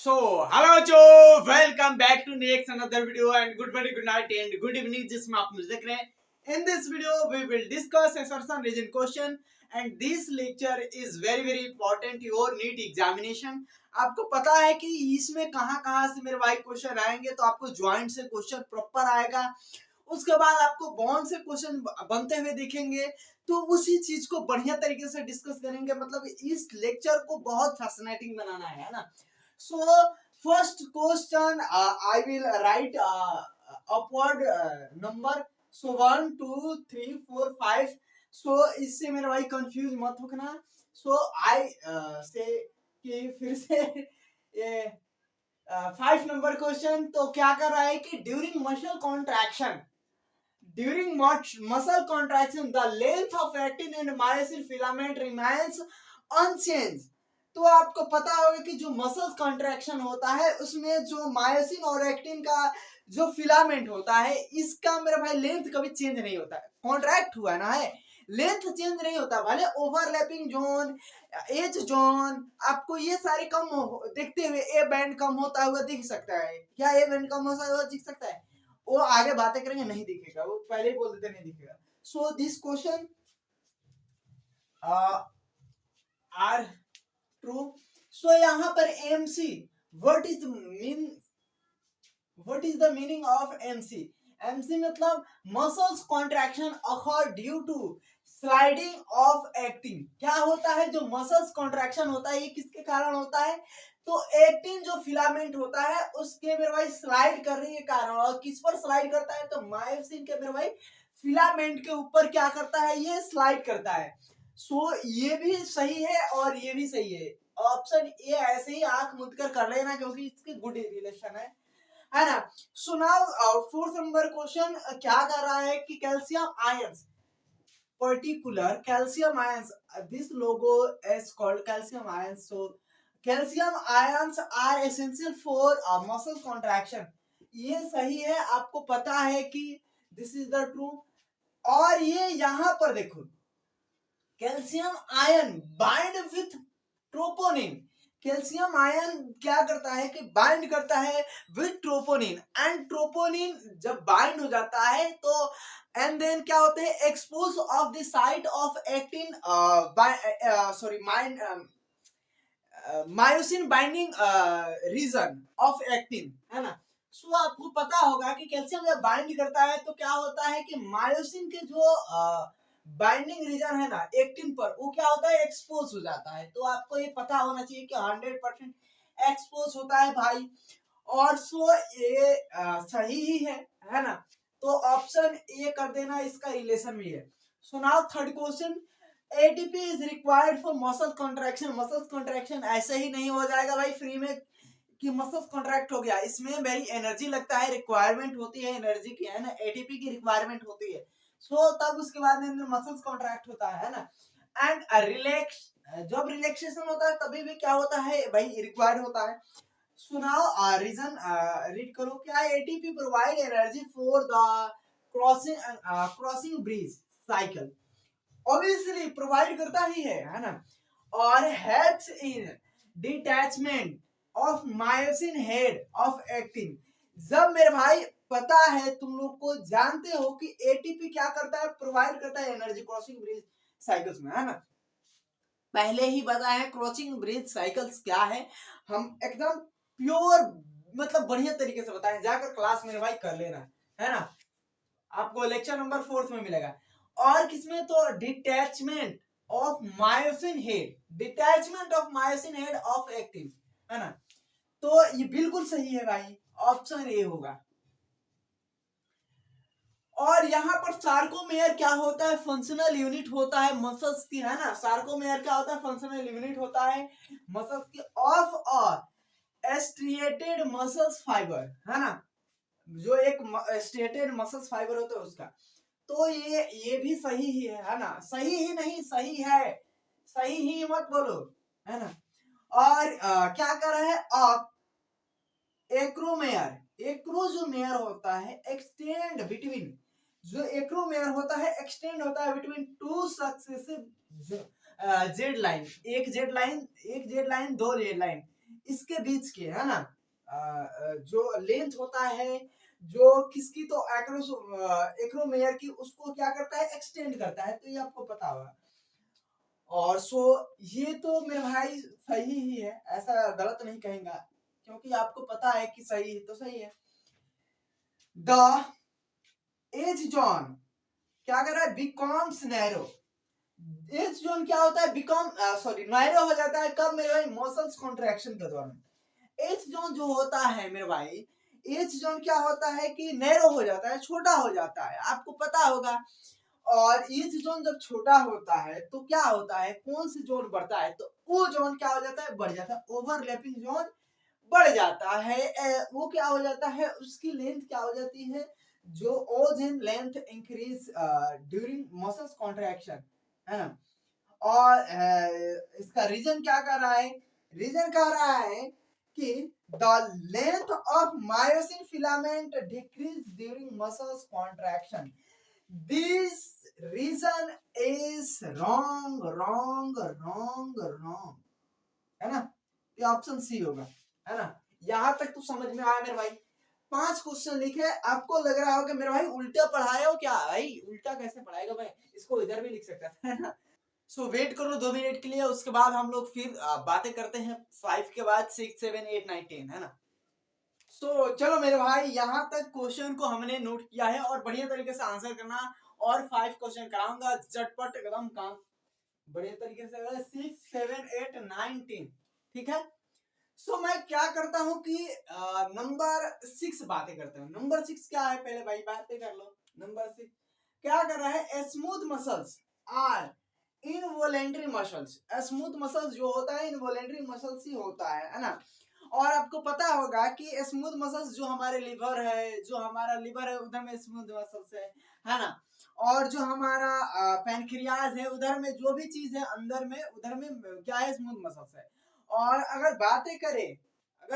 So, hello Joe, welcome back to next another video and good morning, good night and good evening जिसमें आप मुझे देख रहे हैं. In this video, we will discuss assertion region question and this lecture is very important your NEET examination. आपको पता है कि इसमें कहाँ से मेरे भाई क्वेश्चन आएंगे, तो आपको ज्वाइंट से क्वेश्चन प्रॉपर आएगा, उसके बाद आपको बॉन्ड से क्वेश्चन बनते हुए दिखेंगे. तो उसी चीज को बढ़िया तरीके से डिस्कस करेंगे. मतलब इस लेक्चर को बहुत फैसिनेटिंग बनाना है ना. So first question, I will write upward number. So 1, 2, 3, 4, 5. So इससे मेरा भाई कंफ्यूज मत होना. So I say कि फिर से ये 5 नंबर क्वेश्चन. तो क्या कर रहा है कि during muscle contraction the length of actin and myosin filament remains unchanged. तो आपको पता होगा कि जो मसल्स कॉन्ट्रैक्शन होता है उसमें जो मायोसिन और एक्टिन का जो फिलामेंट होता है इसका मेरा भाई लेंथ कभी चेंज नहीं होता है. कॉन्ट्रैक्ट हुआ ना है, लेंथ चेंज नहीं होता. भले ओवरलैपिंग जोन, एज जोन, आपको ये सारे कम देखते हुए ए बैंड कम होता हुआ दिख सकता है. क्या ए बैंड कम होता हुआ दिख सकता है? वो आगे बातें करेंगे, नहीं दिखेगा, वो पहले ही बोल देते नहीं दिखेगा. So this question are true. So यहाँ पर MC, what is the meaning of MC? MC मतलब muscles contraction occur due to sliding of actin. क्या होता है जो मसल्स कॉन्ट्रैक्शन होता है ये किसके कारण होता है? तो एक्टिन जो फिलामेंट होता है उसके मेरे भाई स्लाइड करने के कारण. और किस पर स्लाइड करता है? तो मायोसिन के मेरे भाई फिलामेंट के ऊपर क्या करता है? ये स्लाइड करता है. सो ये भी सही है और ये भी सही है. ऑप्शन ए ऐसे ही आंख मूंद कर लेना क्योंकि इसकी गुड रिलेशन है ना. So now fourth number question क्या कर रहा है कि calcium ions, particular calcium ions, this logo is called calcium ions. So calcium ions are essential for muscle contraction. ये सही है, आपको पता है कि दिस इज द ट्रू. और ये यहाँ पर देखो calcium ion bind with troponin. Calcium ion क्या करता है कि बाइंड करता है विथ ट्रोपोनिन. एंड ट्रोपोनिन जब बाइंड हो जाता है तो एंड देन क्या होते हैं? Expose of the site of actin myosin binding region of actin, है ना. सो आपको पता होगा कि कैल्शियम जब बाइंड करता है तो क्या होता है कि मायोसिन के जो बाइंडिंग रीजन है ना एक्टिन पर, वो क्या होता है? एक्सपोज हो जाता है. तो आपको ये पता होना चाहिए कि 100% एक्सपोज होता है भाई. और सो ये सही ही है ना. तो ऑप्शन ए कर देना, इसका रिलेशन भी है. So now third question, ATP is required for muscle contraction. Muscle contraction ऐसे ही नहीं हो जाएगा भाई फ्री में कि मसल्स कॉन्ट्रैक्ट हो गया. इसमें वेरी एनर्जी लगता है, रिक्वायरमेंट होती है एनर्जी की, है ना. एटीपी की रिक्वायरमेंट होती है. सो तब उसके बाद में मसल्स कॉन्ट्रैक्ट होता है ना. एंड रिलैक्स, जब रिलैक्सेशन होता है तभी भी क्या होता है भाई? रिक्वायर्ड होता है. सुनाओ रीजन रीड करो. क्या ATP provide energy for the crossing bridge cycle? Obviously provide करता ही है ना. और helps in detachment of myosin head of actin. जब मेरे भाई पता है, तुम लोग को जानते हो कि एटीपी क्या करता है? प्रोवाइड करता है एनर्जी क्रॉसिंग ब्रिज साइकिल्स में, है ना. पहले ही बताया है क्रॉसिंग ब्रिज साइकिल्स क्या है. हम एकदम प्योर मतलब बढ़िया तरीके से बताएं, जाकर क्लास मेरे भाई कर लेना, है ना. आपको लेक्चर नंबर 4 में मिलेगा. और किसमें? तो detachment of myosin head, detachment of myosin head of actin, है ना. तो ये बिल्कुल सही है भाई, ऑप्शन ए होगा. और यहाँ पर सार्कोमेयर क्या होता है? फंक्शनल यूनिट होता है मसल्स की, है ना. सार्कोमेयर क्या होता है? फंक्शनल यूनिट होता है मसल्स की ऑफ और स्ट्रिएटेड मसल्स फाइबर, है ना. जो एक स्ट्रिएटेड मसल्स फाइबर होता है उसका. तो ये भी सही ही है ना. सही ही नहीं, सही है, सही ही मत बोलो, है ना. और क्या कर रहा है? एक्रोमेयर, एक्रो जो मेयर होता है एक्सटेंड बिटवीन, जो एक्रोमेयर होता है एक्सटेंड होता है between two successive Z line. एक जेड लाइन, दो जेड लाइन, इसके बीच की, है ना, जो लेंथ होता है, जो किसकी, तो एक्रोमेयर की, उसको क्या करता है, एक्सटेंड करता है, तो ये आपको पता होगा। और सो ये तो मेरे भाई सही ही है, ऐसा गलत नहीं कहेंगे, क्योंकि आपको पता है कि सही है तो सही है। द एज जोन क्या कर रहा है, बिकॉम्स नैरो। एज जोन क्या होता है, बिकॉम सॉरी नैरो हो जाता है कब मेरे भाई, मसल्स कॉन्ट्रैक्शन के दौरान। एज जोन जो होता है मेरे भाई, एज जोन क्या होता है कि नैरो हो जाता है, छोटा हो जाता है, आपको पता होगा। और एज जोन जब छोटा होता है तो क्या होता है, कौन सी जोन बढ़ता है, तो वो जोन क्या हो जाता है, बढ़ जाता है, ओवरलैपिंग जोन बढ़ जाता है। वो क्या हो जाता है, उसकी लेंथ क्या हो जाती है, जो ओज in length increase during muscles contraction, है ना। और इसका रीजन क्या कर रहा है, रीजन कह रहा है कि the length of myosin filament decrease during muscles contraction. This reason is wrong wrong wrong wrong, है ना। ये ऑप्शन सी होगा, है ना। यहां तक तो समझ में आया मेरे भाई। 5 क्वेश्चन लिखे, आपको लग रहा हो कि मेरे भाई उल्टा पढ़ाया हो क्या, भाई उल्टा कैसे पढ़ाएगा भाई, इसको इधर भी लिख सकता था, है ना। सो वेट करो 2 मिनट के लिए, उसके बाद हम लोग फिर बातें करते हैं 5 के बाद 6 7 8 9 10, है ना। चलो मेरे भाई, यहाँ तक क्वेश्चन को हमने नोट किया है और बढ़िया तरीके से आंसर करना। और 5 क्वेश्चन कराऊंगा झटपट एकदम काम बढ़िया तरीके से, 6 7 8 9 10, ठीक है। मैं क्या करता हूँ कि नंबर 6 बातें करता हूँ। नंबर 6 क्या है, पहले भाई बातें कर लो। नंबर 6 क्या कर रहा है, smooth muscles are involuntary muscles. Smooth muscles जो होता है इनवॉलेंट्री मसल्स ही होता है ना। और आपको पता होगा कि स्मूथ मसल्स जो हमारे लिवर है, जो हमारा लिवर है उधर में स्मूथ मसल्स है ना। और जो हमारा पैनक्रियाज है उधर में जो भी चीज है अंदर में उधर में क्या है, स्मूथ मसल्स है। और अगर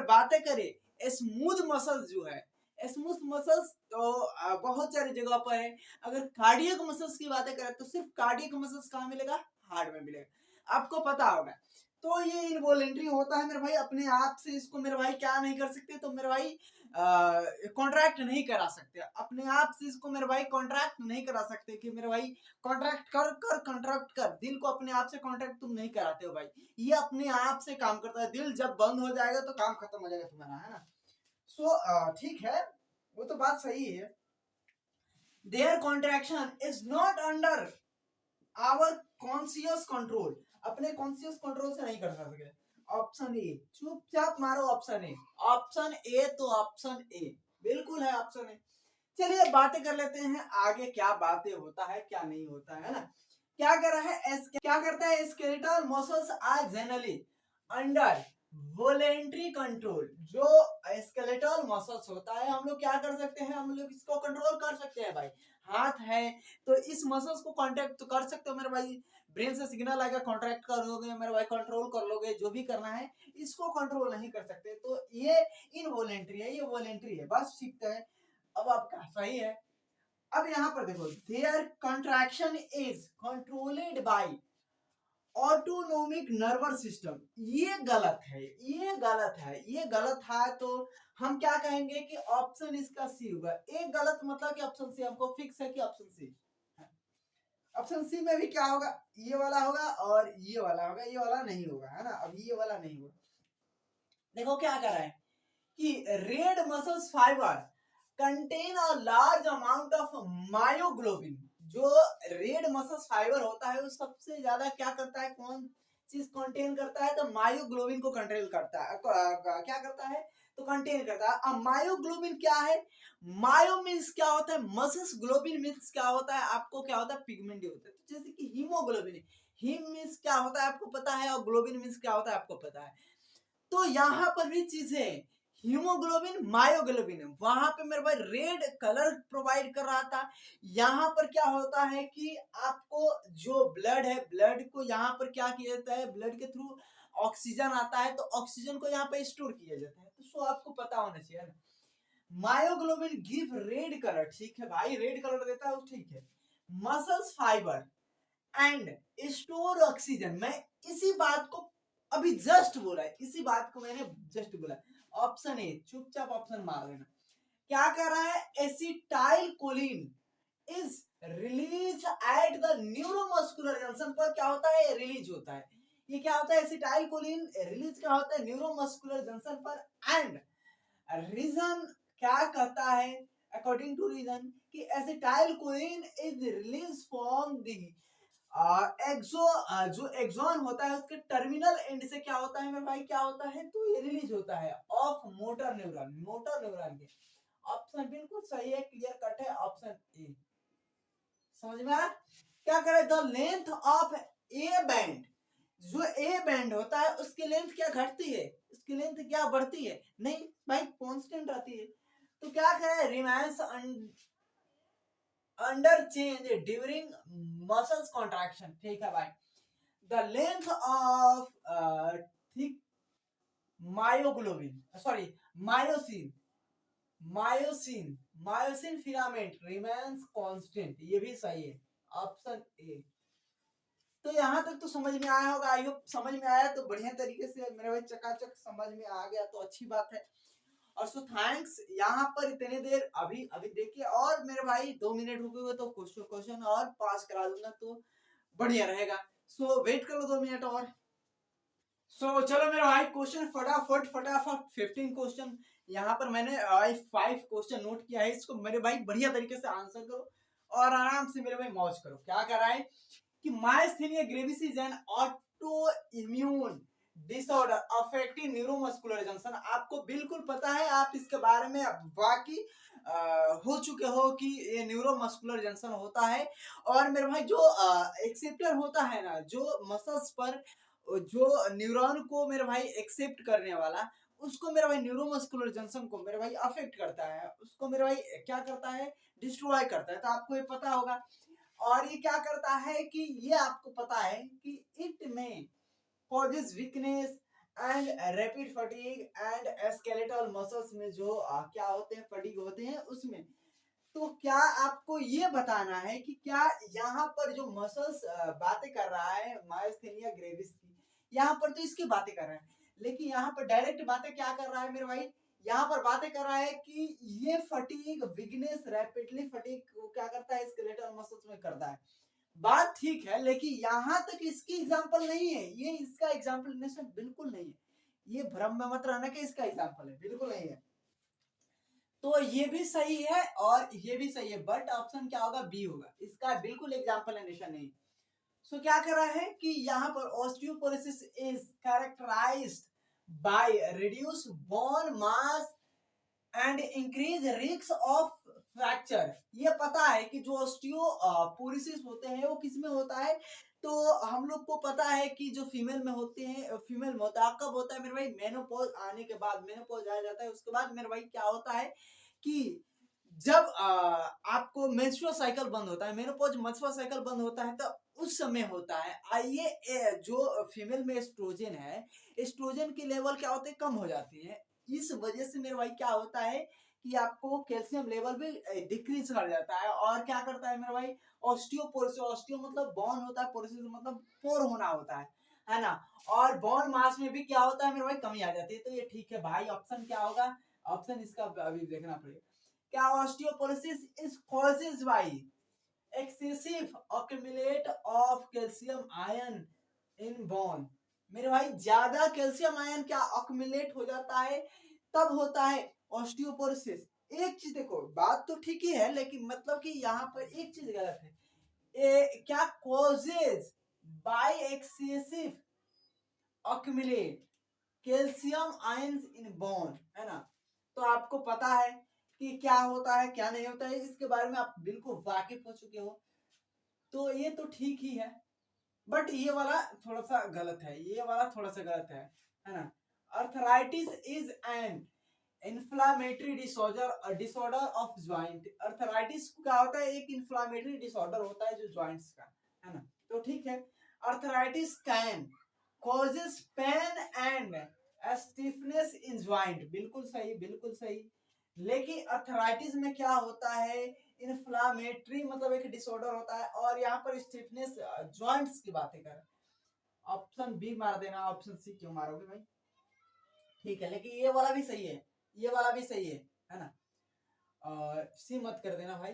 बातें करें स्मूथ मसल्स जो है, स्मूथ मसल्स तो बहुत सारी जगह पर है। अगर कार्डियक मसल्स की बातें करें तो सिर्फ कार्डियक मसल्स कहाँ मिलेगा, हार्ट में मिलेगा, आपको पता होगा। तो ये इनवॉलेंट्री होता है मेरे भाई, अपने आप से इसको मेरे भाई क्या नहीं कर सकते, तो मेरे भाई कॉन्ट्रैक्ट नहीं करा सकते अपने आप से इसको मेरे भाई, कॉन्ट्रैक्ट नहीं करा सकते कि मेरे भाई कॉन्ट्रैक्ट कर कर कॉन्ट्रैक्ट कर, दिल को अपने आप से कॉन्ट्रैक्ट तुम नहीं कराते हो भाई, ये अपने आप से काम करता है। दिल जब बंद हो जाएगा तो काम खत्म हो जाएगा तुम्हारा, है ना। ठीक है, वो तो बात सही है। Their contraction is not under our conscious control, अपने कॉन्शियस कंट्रोल से नहीं कर सकते। ऑप्शन ए, चुपचाप मारो ऑप्शन ए, ऑप्शन ए, तो ऑप्शन ए बिल्कुल है, ऑप्शन ए। चलिए बातें कर लेते हैं आगे, क्या बातें होता है क्या नहीं होता है ना। क्या कर रहा है, क्या करता है, skeletal muscles are generally under voluntary control. जो स्केलेटल मसल्स होता है हम लोग क्या कर सकते हैं, हम लोग इसको कंट्रोल कर सकते हैं भाई। हाथ है तो इस मसल्स को कॉन्ट्रैक्ट तो कर सकते हो मेरे भाई, ब्रेन से सिग्नल आएगा, कॉन्ट्रैक्ट कर लोगे मेरे भाई, कंट्रोल कर लोगे, जो भी करना है। इसको कंट्रोल नहीं कर सकते, तो ये इनवॉलेंट्री है, ये वॉलेंट्री है, बस सीखते हैं। अब आपका सही है। अब यहाँ पर देखो, their contraction is controlled by autonomic nervous system. ये गलत है, ये गलत है, ये गलत है। तो हम क्या कहेंगे कि ऑप्शन इसका सी होगा। एक गलत मतलब कि ऑप्शन सी, हमको फिक्स है कि ऑप्शन सी। ऑप्शन सी में भी क्या होगा, ये वाला होगा और ये वाला होगा, ये वाला नहीं होगा, है ना। अब ये वाला नहीं होगा। देखो क्या कर रहा है कि red muscles fibre contain a large amount of myoglobin. जो रेड मसल्स फाइबर होता है वो सबसे ज्यादा क्या करता है, कौन चीज कंटेन करता है, तो मायोग्लोबिन को कंट्रोल करता है, क्या करता है, तो कंटेन करता है। अब मायोग्लोबिन क्या है, मायो मीन्स क्या होता है मसल्स, ग्लोबिन मीन्स क्या होता है, आपको क्या होता है, पिगमेंट होता है। तो जैसे कि हीमोग्लोबिन, हीम मीन्स क्या होता है आपको पता है, और ग्लोबिन मीन्स क्या होता है आपको पता है। तो यहाँ पर भी चीजें, हीमोग्लोबिन मायोग्लोबिन, वहां पे मेरे भाई रेड कलर प्रोवाइड कर रहा था। यहाँ पर क्या होता है कि आपको जो ब्लड है, ब्लड को यहाँ पर क्या किया जाता है, ब्लड के थ्रू ऑक्सीजन आता है, तो ऑक्सीजन को यहाँ पे स्टोर किया जाता है। तो आपको पता होना चाहिए ना, मायोग्लोबिन गिव रेड कलर, ठीक है भाई, रेड कलर देता है, ठीक है। Muscles fibre and store oxygen, मैं इसी बात को अभी जस्ट बोला है, इसी बात को मैंने जस्ट बोला। ऑप्शन ए, चुपचाप ऑप्शन मार लेना। क्या कर रहा है, acetyl choline is release at the neuromuscular junction पर, क्या होता है, रिलीज होता है। ये क्या होता है, एसिटाइल कोलिन रिलीज क्या होता है, न्यूरोमस्कुलर जंक्शन पर। एंड रीजन क्या कहता है, अकॉर्डिंग टू रीजन, कि acetyl choline is release from the जो एक्सॉन होता है उसके टर्मिनल एंड से क्या होता है मेरे भाई, क्या होता है, तो ये रिलीज होता है of motor neuron, motor neuron के। ऑप्शन बिल्कुल सही है, क्लियर कट है, ऑप्शन ए। समझ में आया? क्या करे, the length of A band, जो ए बैंड होता है उसकी लेंथ क्या घटती है, उसकी लेंथ क्या बढ़ती है, नहीं भाई कांस्टेंट रहती है। तो क्या करे, remains under change during muscles contraction. ठीक है भाई, the length of thick myoglobin, sorry myosin, myosin myosin filament remains constant, ये भी सही है, ऑप्शन ए। तो यहाँ तक तो समझ में आया होगा, आई होप समझ में आया तो बढ़िया तरीके से मेरे भाई, चकाचक समझ में आ गया तो अच्छी बात है। और सो थैंक्स, यहाँ पर इतने देर अभी अभी देखिए, और मेरे भाई 2 मिनट रुके हुए तो क्वेश्चन और पास करा दूंगा तो बढ़िया रहेगा। सो वेट कर लो 2 मिनट और। सो चलो मेरे भाई, क्वेश्चन फटाफट फटाफट 15 क्वेश्चन यहाँ पर मैंने 5 क्वेश्चन नोट किया है, इसको मेरे भाई बढ़िया तरीके से आंसर करो और आराम से मेरे भाई मौज करो। क्या कर रहा है कि myasthenia gravis is an autoimmune disorder affecting neuromuscular junction. आपको बिल्कुल पता है, आप इसके बारे में बाकी हो चुके हो कि ये न्यूरोमस्कुलर जंक्शन होता है। और मेरे भाई जो एक्सेप्टर होता है ना, जो मसल्स पर जो न्यूरॉन को मेरे भाई एक्सेप्ट करने वाला, उसको मेरे भाई न्यूरोमस्कुलर जंक्शन को मेरे भाई अफेक्ट करता है, उसको मेरे भाई क्या करता है, डिस्ट्रॉय करता है। तो आपको ये पता होगा। और ये क्या करता है कि ये आपको पता है कि इट में causes weakness and rapid fatigue and skeletal muscles में जो क्या होते हैं, फटीग होते हैं उसमें। तो क्या आपको ये बताना है कि क्या यहाँ पर जो मसल्स बातें कर रहा है मायस्थेनिया ग्रेविस की, यहाँ पर तो इसकी बातें कर रहा है, लेकिन यहाँ पर डायरेक्ट बातें क्या कर रहा है मेरे भाई, यहाँ पर बातें कर रहा है कि ये फटीग वीकनेस रैपिडली फटीग को क्या करता है, स्केलेटल मसल्स में करता है। बात ठीक है, लेकिन यहाँ तक इसकी एग्जांपल नहीं है, ये इसका एग्जांपल बिल्कुल नहीं है। ये भ्रम में मत रहना कि इसका एग्जांपल है, बिल्कुल नहीं है। तो ये भी सही है और ये भी सही है, बट ऑप्शन क्या होगा, बी होगा, इसका बिल्कुल एग्जांपल है नहीं। सो क्या कर रहा है कि यहाँ पर osteoporosis is characterized by reduce bone mass and increase risk of fracture. ये पता है कि जो ऑस्टियोपोरोसिस होते हैं वो किस में होता है, तो हम लोग को पता है कि जो फीमेल में होते हैं, फीमेल में होता है, कब होता है मेरे भाई, मेनोपॉज आने के बाद, मेनोपॉज आ जाता है उसके बाद मेरे भाई क्या होता है कि जब आपको मेंस्ट्रुअल साइकिल बंद होता है, मेनोपॉज मेंस्ट्रुअल साइकिल बंद होता है, तो उस समय होता है। आइए, जो फीमेल में एस्ट्रोजन है, एस्ट्रोजन की लेवल क्या होते हैं, कम हो जाती है। इस वजह से मेरे भाई क्या होता है कि आपको कैल्शियम लेवल भी डिक्रीज कर जाता है। और क्या करता है मेरे भाई, ऑस्टियोपोरोसिस, ऑस्टियो मतलब बॉन होता है, पोरोसिस मतलब पोर होना होता है ना। और बॉन मास में भी क्या होता है मेरे भाई, कमी आ जाती है। तो ये ठीक है भाई, ऑप्शन क्या होगा, ऑप्शन इसका अभी देखना पड़ेगा। क्या, osteoporosis is causes bye excessive accumulate of calcium ion in bone. मेरे भाई ज्यादा कैल्शियम आयन क्या accumulate हो जाता है, तब होता है ऑस्टियोपोरोसिस। एक चीज देखो, बात तो ठीक ही है, लेकिन मतलब कि यहाँ पर एक चीज गलत है। क्या, causes bye excessive accumulate calcium ions in bone, है ना। तो आपको पता है कि क्या होता है क्या नहीं होता है, इसके बारे में आप बिल्कुल वाकिफ हो चुके हो। तो ये तो ठीक ही है, बट ये वाला थोड़ा सा गलत है, ये वाला थोड़ा सा गलत है ना। Arthritis is an inflammatory disorder, disorder of joint. Arthritis क्या होता है, एक इन्फ्लामेटरी डिसऑर्डर होता है जो ज्वाइंट्स का, है ना। तो ठीक है, arthritis can causes pain and stiffness in joint, बिल्कुल सही, बिल्कुल सही। लेकिन अर्थराइटिस में क्या होता है, इन्फ्लामेटरी मतलब एक डिसऑर्डर होता है, और यहाँ पर स्टिफनेस जॉइंट्स की बातें कर। ऑप्शन बी मार देना, ऑप्शन सी क्यों मारोगे भाई? ठीक है, लेकिन ये वाला भी सही है, ये वाला भी सही है ना? और सी मत कर देना भाई।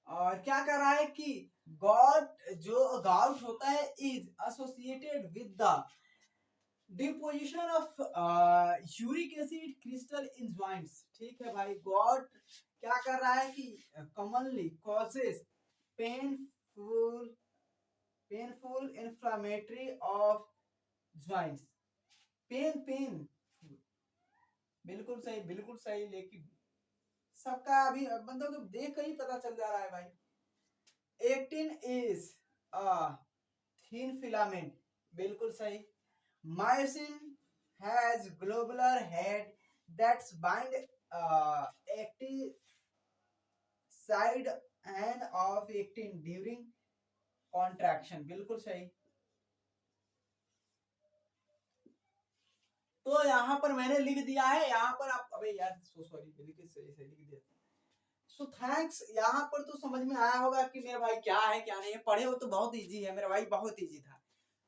और क्या कर रहा है कि गॉड, जो गाउट होता है is associated with the deposition of uric acid crystal in joints. ठीक है भाई, गॉड क्या कर रहा है कि commonly causes painful painful inflammatory of joints. Pain, बिल्कुल सही, बिल्कुल सही, लेकिन सबका अभी बंदों को देख कर ही पता चल जा रहा है भाई। 18 is a thin filament, बिल्कुल सही। Myosin has globular head that's bind active side and of actin during contraction, बिल्कुल सही। तो यहाँ पर मैंने लिख दिया है, यहाँ पर आप, अबे यार सो सॉरी, सही सही लिख दिया। सो थैंक्स, यहाँ पर तो समझ में आया होगा कि मेरा भाई क्या है क्या नहीं है। पढ़े हो तो बहुत इजी है मेरा भाई, बहुत इजी था।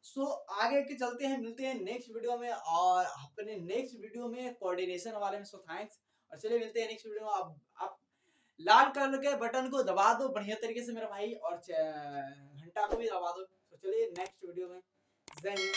सो आगे के चलते हैं, मिलते हैं नेक्स्ट वीडियो में, और अपने नेक्स्ट वीडियो में कोऑर्डिनेशन वाले में। सो थैंक्स, और चलिए मिलते हैं नेक्स्ट वीडियो में। आप लाल कलर के बटन को दबा दो बढ़िया तरीके से मेरा भाई, और घंटा को भी दबा दो। तो चलिए नेक्स्ट वीडियो में, जय हिंद।